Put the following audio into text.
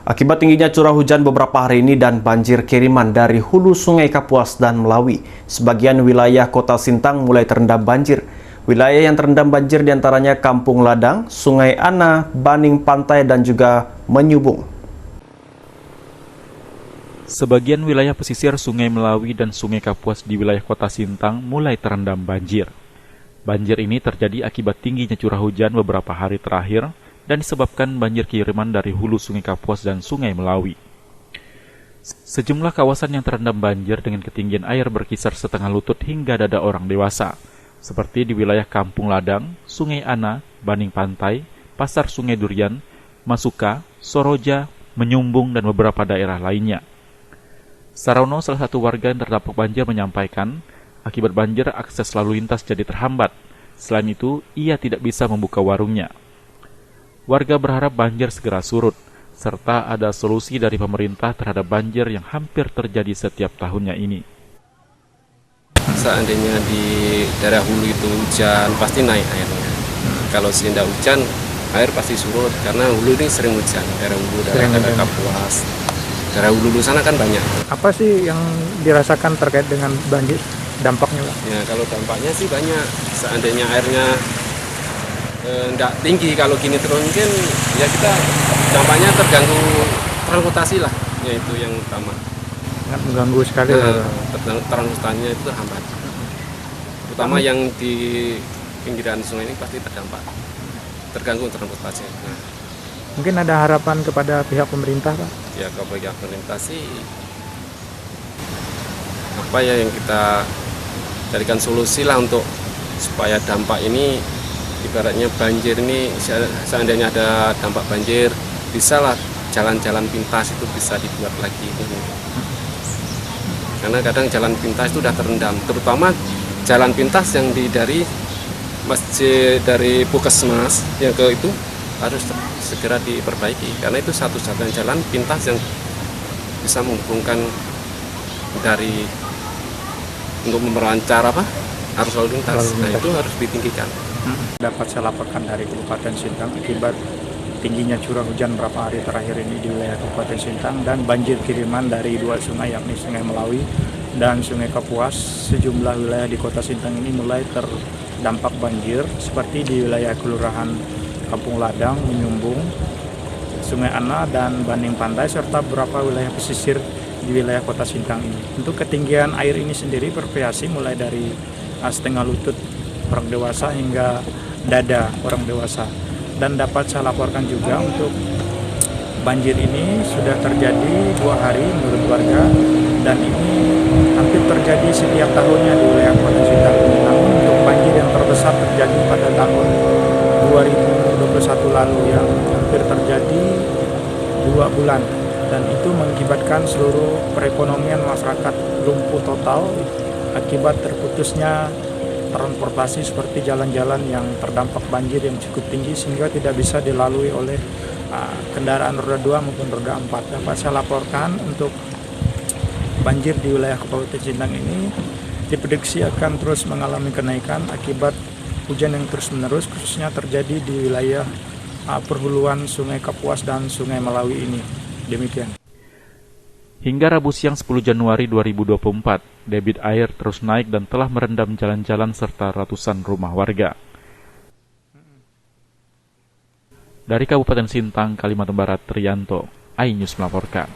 Akibat tingginya curah hujan beberapa hari ini dan banjir kiriman dari hulu Sungai Kapuas dan Melawi, sebagian wilayah Kota Sintang mulai terendam banjir. Wilayah yang terendam banjir diantaranya Kampung Ladang, Sungai Ana, Baning Pantai, dan juga Menyubung. Sebagian wilayah pesisir Sungai Melawi dan Sungai Kapuas di wilayah Kota Sintang mulai terendam banjir. Banjir ini terjadi akibat tingginya curah hujan beberapa hari terakhir dan disebabkan banjir kiriman dari hulu Sungai Kapuas dan Sungai Melawi. Sejumlah kawasan yang terendam banjir dengan ketinggian air berkisar setengah lutut hingga dada orang dewasa, seperti di wilayah Kampung Ladang, Sungai Ana, Baning Pantai, Pasar Sungai Durian, Masuka, Soroja, Menyumbung, dan beberapa daerah lainnya. Sarono, salah satu warga yang terdampak banjir, menyampaikan, akibat banjir akses lalu lintas jadi terhambat. Selain itu, ia tidak bisa membuka warungnya. Warga berharap banjir segera surut, serta ada solusi dari pemerintah terhadap banjir yang hampir terjadi setiap tahunnya ini. Seandainya di daerah hulu itu hujan, pasti naik airnya. Kalau tidak hujan, air pasti surut, karena hulu ini sering hujan. Daerah hulu, daerah Kapuas, daerah hulu sana kan banyak. Apa sih yang dirasakan terkait dengan banjir, dampaknya, Pak? Ya, kalau dampaknya sih banyak. Seandainya airnya tidak tinggi, kalau gini terus mungkin ya kita dampaknya terganggu transportasi lah, yaitu yang utama. Mengganggu sekali. Transportasinya itu terhambat. Terutama yang di pinggiran sungai ini pasti terdampak, terganggu transportasi. Nah, mungkin ada harapan kepada pihak pemerintah, Pak? Ya, ke pihak pemerintah sih apa ya yang kita carikan solusi lah untuk supaya dampak ini, ibaratnya banjir ini, seandainya ada dampak banjir, bisa lah jalan-jalan pintas itu bisa dibuat lagi. Karena kadang jalan pintas itu sudah terendam, terutama jalan pintas yang dari masjid, dari Puskesmas yang ke itu harus segera diperbaiki, karena itu satu-satunya jalan pintas yang bisa menghubungkan untuk memerancar arus lalu lintas. Nah, itu harus ditinggikan. Dapat saya laporkan dari Kabupaten Sintang akibat tingginya curah hujan beberapa hari terakhir ini di wilayah Kabupaten Sintang dan banjir kiriman dari dua sungai, yakni Sungai Melawi dan Sungai Kapuas. Sejumlah wilayah di Kota Sintang ini mulai terdampak banjir, seperti di wilayah Kelurahan Kampung Ladang, Menyumbung, Sungai Ana, dan Baning Pantai, serta beberapa wilayah pesisir di wilayah Kota Sintang ini. Untuk ketinggian air ini sendiri bervariasi mulai dari setengah lutut orang dewasa hingga dada orang dewasa. Dan dapat saya laporkan juga untuk banjir ini sudah terjadi 2 hari menurut warga, dan ini hampir terjadi setiap tahunnya di wilayah Kota Sintang ini. Namun untuk banjir yang terbesar terjadi pada tahun 2021 lalu yang hampir terjadi 2 bulan, dan itu mengakibatkan seluruh perekonomian masyarakat lumpuh total akibat terputusnya transportasi seperti jalan-jalan yang terdampak banjir yang cukup tinggi sehingga tidak bisa dilalui oleh kendaraan roda 2 maupun roda 4. Dapat saya laporkan untuk banjir di wilayah Kabupaten Sintang ini diprediksi akan terus mengalami kenaikan akibat hujan yang terus-menerus, khususnya terjadi di wilayah perhuluan Sungai Kapuas dan Sungai Melawi ini. Demikian. Hingga Rabu siang 10 Januari 2024, debit air terus naik dan telah merendam jalan-jalan serta ratusan rumah warga. Dari Kabupaten Sintang, Kalimantan Barat, Trianto, iNews melaporkan.